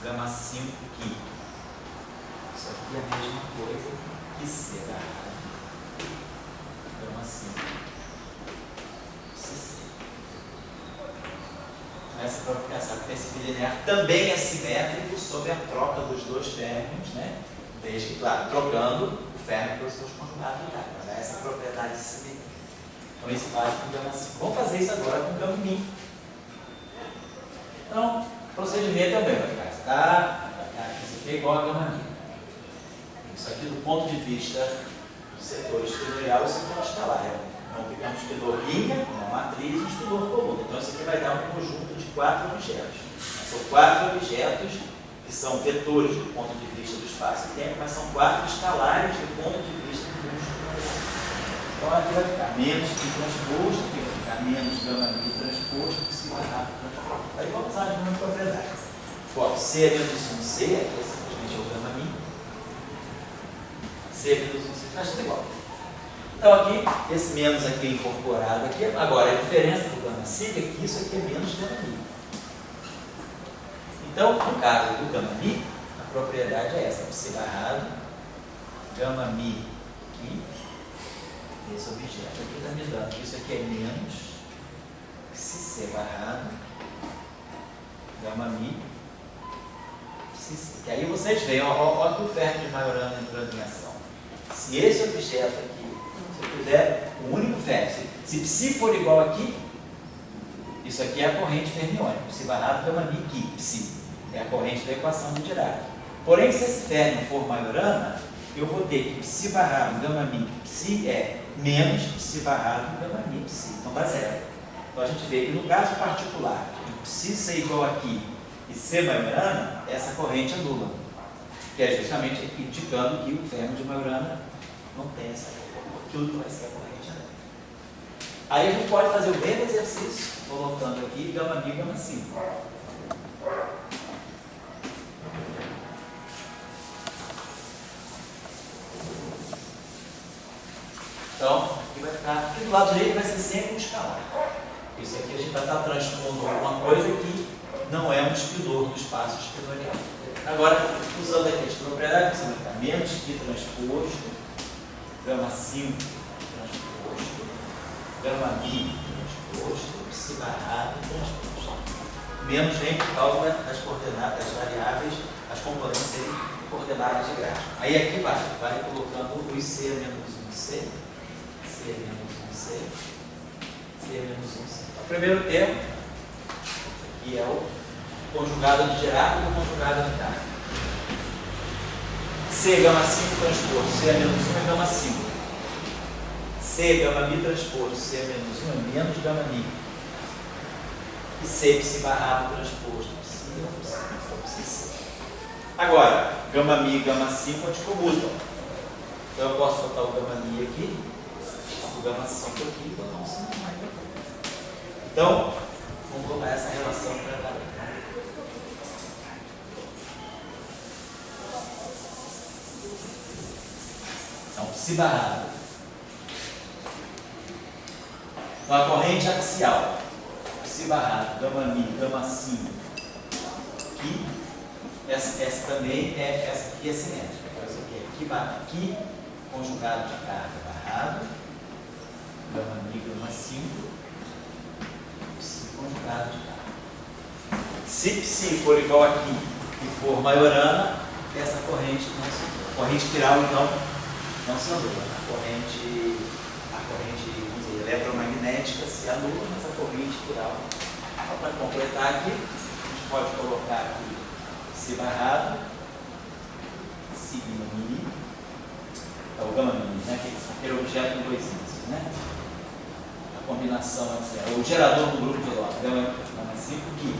gama 5 que isso aqui é a mesma coisa que C barrado, gama 5 psi C. Essa princípio linear também é simétrico sobre a troca dos dois férmions, né? Desde que, claro, trocando o férmio pelos seus conjugados lineares. Mas essa propriedade de simetria. Então, isso faz com gama 5. Vamos fazer isso agora com gama mi. Então, o procedimento é o mesmo, cara. Tá? Isso aqui é igual a gama mi. Isso aqui, do ponto de vista do setor espinorial, isso aqui é um escalar. Então, fica um espidor linha, uma matriz e um espidor coluna. Então, isso aqui vai dar um conjunto de 4 objetos. São 4 objetos que são vetores do ponto de vista do espaço e tempo, mas são 4 escalares do ponto de vista do conjunto. Então, aqui vai ficar menos que transposto, aqui vai ficar menos gama mi transposto, que se barrado transposto. Aí vamos usar as mesmas propriedades. Bom, C menos 1C, aqui é simplesmente o gama mi. C menos 1C, faz tudo igual. Então, aqui, esse menos aqui incorporado aqui. Agora, a diferença do gama 5 é que isso aqui é menos gama mi. Então, no caso do gama mi, a propriedade é essa, psi barrado, gama mi aqui, esse objeto aqui está me dando que isso aqui é menos psi C barrado, gama mi, psi C. E aí vocês veem, olha que o férmio de Majorana entrando em ação. Se esse objeto aqui, se eu tiver o único férmio, se psi for igual aqui, isso aqui é a corrente fermiônica, psi barrado, gama mi aqui, psi. É a corrente da equação de Dirac. Porém, se esse férmio for Majorana, eu vou ter que psi barrado, gama mi, psi é menos psi barrado, gama mi, psi. Então dá zero. Então a gente vê que no caso particular, em psi ser igual aqui e ser Majorana, essa corrente anula. Que é justamente indicando que o férmio de Majorana não tem essa corrente. Tudo vai ser a corrente anula. Aí a gente pode fazer o mesmo exercício, colocando aqui gama mi, gama 5. Então, aqui vai ficar, aqui do lado direito vai ser sempre um escalar. Isso aqui a gente vai estar transpondo alguma coisa que não é um espidor do espaço espidorial. Agora, usando aqui as propriedades, você vai ficar menos que transposto, gama 5 transposto, gama mi transposto, psi barrado transposto. Menos vem por causa das coordenadas, das variáveis, as componentes serem coordenadas de gráfico. Aí aqui vai colocando o IC menos 1C. C menos 1C, C menos 1C. O primeiro termo, que é o conjugado de Dirac e o conjugado de carga. C gama 5 transposto, C menos 1 é gama 5. C gama mi transposto, C menos 1 é menos gama mi. E C psi barrado transposto, psi C. Agora, gama mi e gama 5 anticomutam. Então eu posso botar o gama mi aqui, o gama 5 aqui e botar um 5 mais aqui. Então, vamos colocar essa relação para cá. Então, psi barrado. Então, a corrente axial, psi barrado, gama mi, gama 5, aqui, essa também é, essa aqui é simétrica. Então, isso aqui, conjugado de carga barrado, gama mi, gama 5, psi conjugado de carga. Se psi for igual aqui e for Majorana, essa corrente não se anula. A corrente espiral, então, não se anula. A corrente vamos dizer, eletromagnética se anula, mas a corrente espiral. Só para completar aqui, a gente pode colocar aqui psi barrado, sigma mi, é o gama mi, né? Aquele objeto em dois índices, né? A combinação é o gerador do grupo de Lorentz, gama 5 aqui.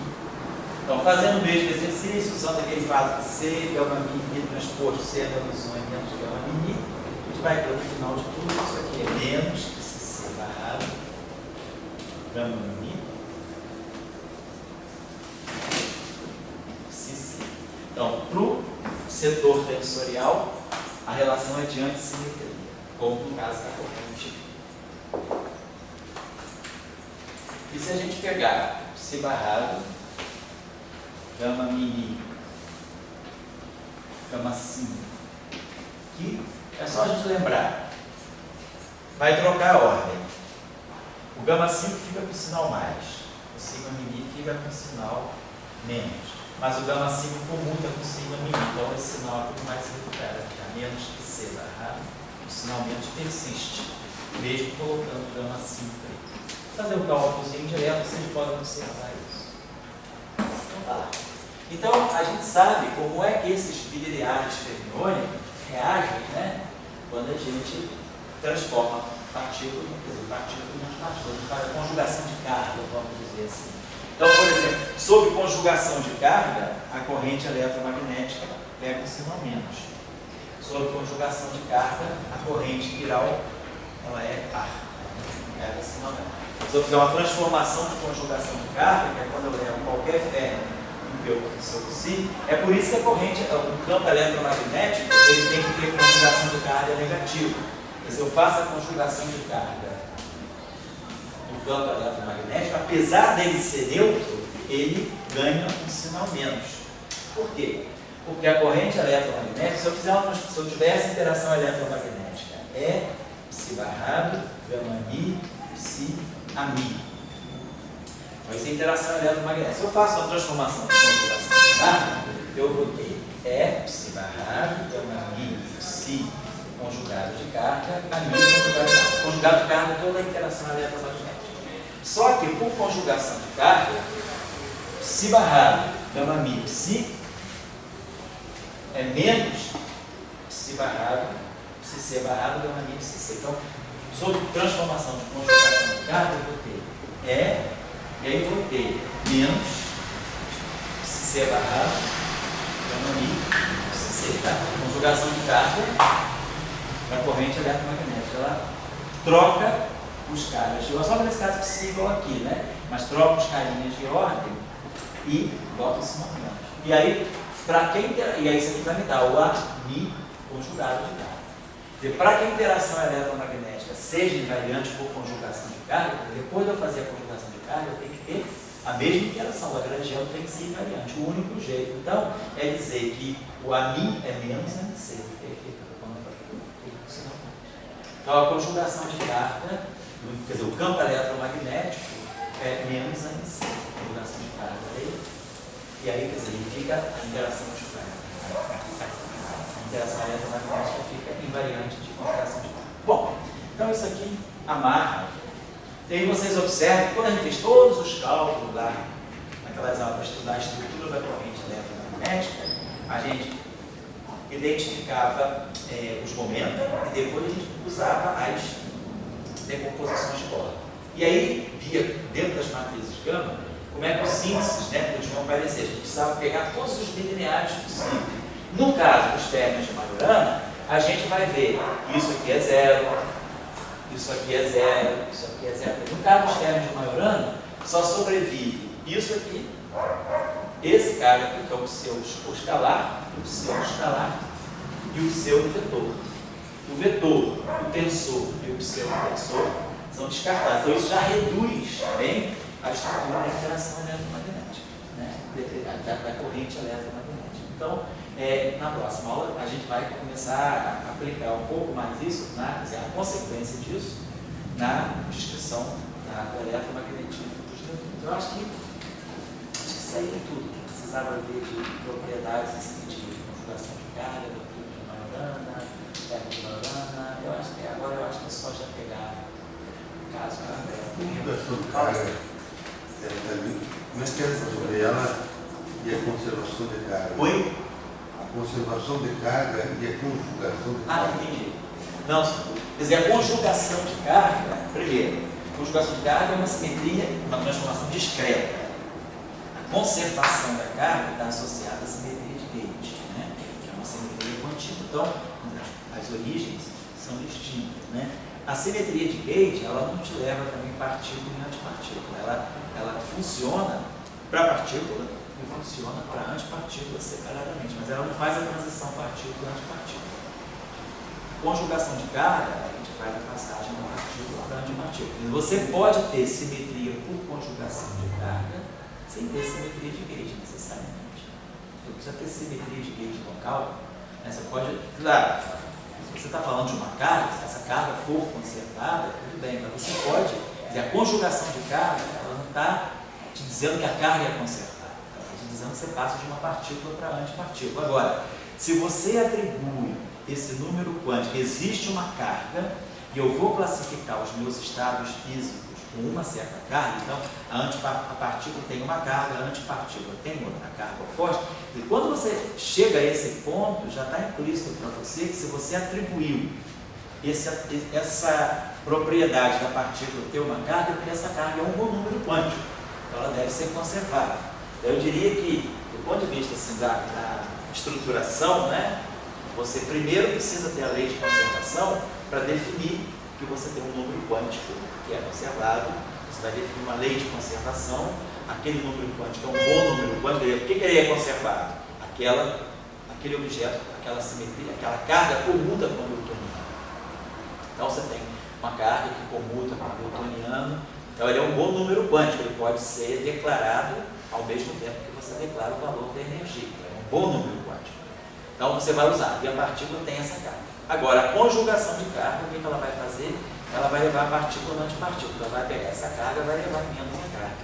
Então, fazendo o mesmo exercício, usando aquele fato de C, gama mi, transposto C menos 1 é menos gama mi, a gente vai ter no final de tudo, isso aqui é menos que C barrado, gama mi, psi C. Então, para o psi setor tensorial, a relação é de antissimetria, como no caso da corrente. E se a gente pegar psi barrado, gama mini, gama 5, que é só a gente lembrar, vai trocar a ordem. O gama 5 fica com o sinal mais, o sigma mini fica com o sinal menos. Mas o gama 5 comuta com o sigma mini, então esse sinal aqui mais recupera, fica menos que C barrado, o sinal menos persiste, mesmo colocando o gama 5 aí. Fazer o cálculozinho direto, vocês podem observar isso. Então tá lá. Então a gente sabe como é que esses bilineares fermiônicos reagem, né, quando a gente transforma partícula, quer dizer, partícula em antipartícula, a gente faz a conjugação de carga, vamos dizer assim. Então, por exemplo, sob conjugação de carga, a corrente eletromagnética pega um sinal menos. Sob conjugação de carga, a corrente espiral ela é par, pega um sinal menos. Se eu fizer uma transformação de conjugação de carga, que é quando eu levo qualquer ferro no seu psi, é por isso que a corrente, o campo eletromagnético, ele tem que ter conjugação de carga negativa. Se eu faço a conjugação de carga do campo eletromagnético, apesar dele ser neutro, ele ganha um sinal menos. Por quê? Porque a corrente eletromagnética, se eu tiver essa interação eletromagnética, é psi barrado, gama mi, psi a mi. Então, essa é a interação eletromagnética. Se eu faço uma transformação de conjugação de carga, eu vou ter é psi barrado, gama mi, psi conjugado de carga, a mi conjugado de carga. Conjugado de carga é toda a interação eletromagnética. Só que por conjugação de carga, psi barrado, gama mi, psi é menos psi barrado, psi c barrado, gama mi, psi c. Então, sob transformação de conjugação de carga, eu vou ter e aí eu vou ter menos psi c barrado, gama mi, psi c, tá? Conjugação de carga da corrente eletromagnética, ela troca os caras de ordem, só nesse caso psi igual aqui, né? Mas troca os carinhas de ordem e bota em cima menos. E aí, e aí isso aqui vai me dar o A, Mi conjugado de carga. E para que a interação eletromagnética seja invariante por conjugação de carga, depois de eu fazer a conjugação de carga, eu tenho que ter a mesma interação. O Lagrangiano tem que ser invariante. O único jeito, então, é dizer que o AMI é menos MC. Então, a conjugação de carga, quer dizer, o campo eletromagnético é menos MC, a conjugação de carga dele. E aí, quer dizer, fica a interação de carga. A interação eletromagnética fica invariante de conjugação de carga. Bom, então isso aqui amarra. E aí vocês observam que quando a gente fez todos os cálculos lá, naquelas aulas para estudar a estrutura da corrente eletromagnética, a gente identificava os momentos e depois a gente usava as decomposições de Born. E aí via dentro das matrizes gama como é que os índices, né, podiam aparecer. A gente precisava pegar todos os bilineares possíveis. No caso dos férmions de Majorana, a gente vai ver isso aqui é zero, isso aqui é zero, isso aqui é zero. No caso dos férmions de Majorana, só sobrevive isso aqui, esse cara aqui, que é o pseudo escalar, o pseudo escalar e o pseudo vetor. O vetor, o tensor e o pseudo tensor são descartados. Então isso já reduz bem a estrutura da interação eletromagnética, né, da corrente eletromagnética. Então, na próxima aula, a gente vai começar a aplicar um pouco mais isso, quer dizer, a consequência disso, na descrição do eletromagnetismo dos neutrinos. Eu acho que saiu tudo que precisava ver de propriedades de conjugação de carga, doutrina de Majorana, termo de Majorana. Eu acho que é só já pegar o caso. Conjugação de carga, como é que é sobre ela e a conservação de carga? Oi? A conservação de carga e a conjugação de carga. Entendi. Não, quer dizer, a conjugação de carga, primeiro, a conjugação de carga é uma simetria, uma transformação discreta. A conservação da carga está associada à simetria de Gauge, né? Que é uma simetria contínua. Então, as origens são distintas, né? A simetria de Gauge, ela não te leva também partícula e antipartícula. Ela funciona para a partícula que funciona para antipartículas separadamente, mas ela não faz a transição partícula-antipartícula. Conjugação de carga, a gente faz a passagem da partícula para antipartícula. Você pode ter simetria por conjugação de carga sem ter simetria de gauge, necessariamente. Não precisa ter simetria de gauge local. Né? Você pode, claro, se você está falando de uma carga, se essa carga for consertada, tudo bem, mas você pode, a conjugação de carga, ela não está te dizendo que a carga é consertada, ela está te dizendo que você passa de uma partícula para antipartícula. Agora, se você atribui esse número quântico, existe uma carga, e eu vou classificar os meus estados físicos com uma certa carga, então a partícula tem uma carga, a antipartícula tem outra carga oposta, e quando você chega a esse ponto, já está implícito para você que se você atribuiu essa propriedade da partícula ter uma carga, porque essa carga é um bom número quântico, então ela deve ser conservada. Eu diria que, do ponto de vista assim, da estruturação, né, você primeiro precisa ter a lei de conservação para definir que você tem um número quântico que é conservado. Você vai definir uma lei de conservação, aquele número quântico é um bom número quântico. Por que ele é conservado? Aquele objeto, aquela simetria, aquela carga comuta com o newtoniano. Então você tem uma carga que comuta com o newtoniano, então ele é um bom número quântico, ele pode ser declarado ao mesmo tempo que você declara o valor da energia. Então é um bom número quântico. Então você vai usar, e a partícula tem essa carga. Agora, a conjugação de carga, o que ela vai fazer? Ela vai levar a partícula na antipartícula. Ela vai pegar essa carga e vai levar menos a carga.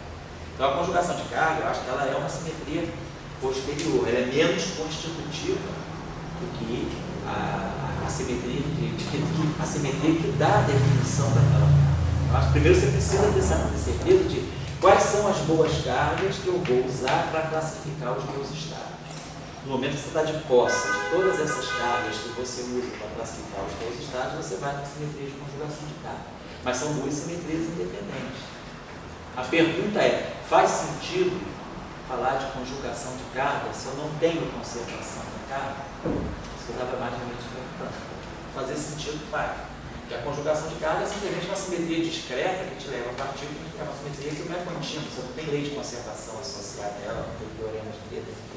Então a conjugação de carga, eu acho que ela é uma simetria posterior, ela é menos constitutiva do que a simetria que dá a definição daquela carga. Eu acho que primeiro você precisa ter certeza de quais são as boas cargas que eu vou usar para classificar os meus estados. No momento que você está de posse de todas essas cargas que você usa para classificar os seus estados, você vai para a simetria de conjugação de carga. Mas são duas simetrias independentes. A pergunta é, faz sentido falar de conjugação de carga se eu não tenho conservação da carga? Isso eu estava mais ou menos perguntando. Fazer sentido faz. Porque a conjugação de carga é simplesmente uma simetria discreta que te leva a partícula, que é uma simetria que não é contínua, você não tem lei de conservação associada a ela, não tem teorema de Gödel.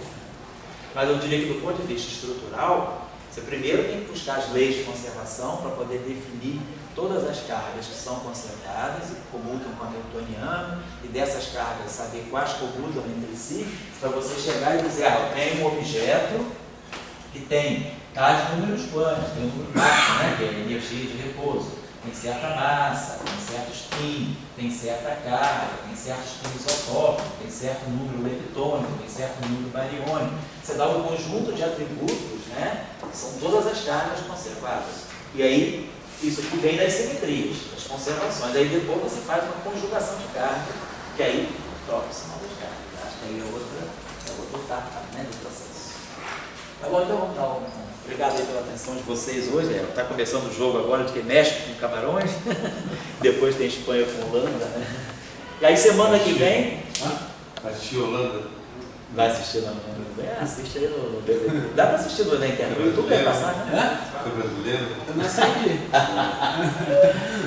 Mas eu diria que do ponto de vista estrutural, você primeiro tem que buscar as leis de conservação para poder definir todas as cargas que são conservadas e que comutam com o newtoniano, e dessas cargas saber quais comutam entre si, para você chegar e dizer, eu tenho um objeto que tem tais números quânticos, tem um número máximo, né, que é a energia de repouso, tem certa massa, tem certo spin, tem certa carga, tem certo spin isotópico, tem certo número leptônico, tem certo número bariônico. Você dá um conjunto de atributos, né, que são todas as cargas conservadas. E aí, isso aqui vem das simetrias, das conservações. Aí depois você faz uma conjugação de carga, que aí troca o sinal das cargas. Acho que aí é outra etapa, né, do processo. Tá bom, então vamos dar um... Obrigado aí pela atenção de vocês hoje. Está começando o jogo agora de que México com Camarões, depois tem Espanha com Holanda, né? E aí semana que vem. Vai assistir Holanda? Vai assistir na assiste aí no DVD. Dá para assistir na internet. No YouTube vai passar, né? Foi brasileiro? Eu nasci aqui.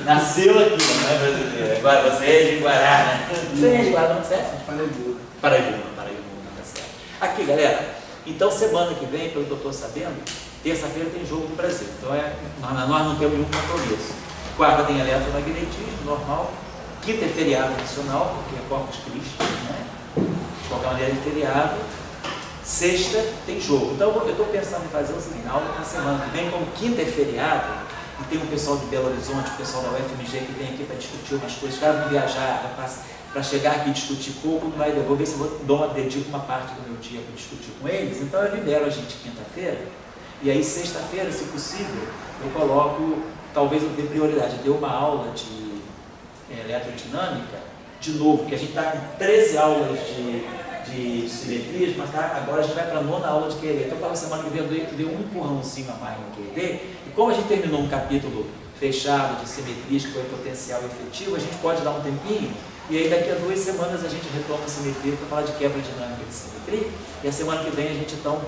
Nasceu aqui, não é brasileiro. Agora você é de Guará, né? Você é de Guará, não certo? Paraibuna. Paraibuna, tá certo. Aqui, galera. Então, semana que vem, pelo que eu estou sabendo, terça-feira tem jogo no Brasil. Então, nós não temos nenhum compromisso. Quarta tem eletromagnetismo, normal. Quinta é feriado nacional, porque é Corpus Christi, né? De qualquer maneira é feriado. Sexta tem jogo. Então, eu estou pensando em fazer o seguinte, aula na semana que vem, como quinta é feriado, e tem um pessoal de Belo Horizonte, o pessoal da UFMG que vem aqui para discutir umas coisas, os caras vão viajar, para chegar aqui e discutir pouco, mas eu vou ver se eu dedico uma parte do meu dia para discutir com eles. Então eu libero a gente quinta-feira, e aí sexta-feira, se possível, eu coloco, talvez eu dê prioridade, eu dê uma aula de eletrodinâmica, de novo, que a gente está com 13 aulas de simetrias, mas agora a gente vai para a 9ª aula de QED. Então para a semana que vem eu dei um empurrãozinho a mais no QED, e como a gente terminou um capítulo fechado de simetrias, que foi potencial efetivo, a gente pode dar um tempinho. E aí daqui a 2 semanas a gente retoma a simetria para falar de quebra dinâmica de simetria. E a semana que vem a gente então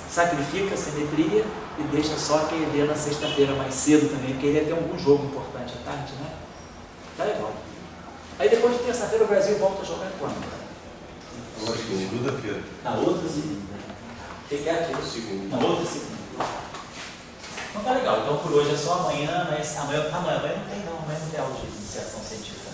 sacrifica a simetria e deixa só a QED na sexta-feira mais cedo também, porque ele ia ter algum jogo importante à tarde, né? Tá legal. Aí depois de terça-feira o Brasil volta a jogar quando? Eu acho que segunda-feira. Na outra segunda. Fiquei aqui no segundo. Na outra segunda. Então tá legal. Então por hoje é só amanhã, mas amanhã não tem não. Amanhã não tem aula de iniciação científica.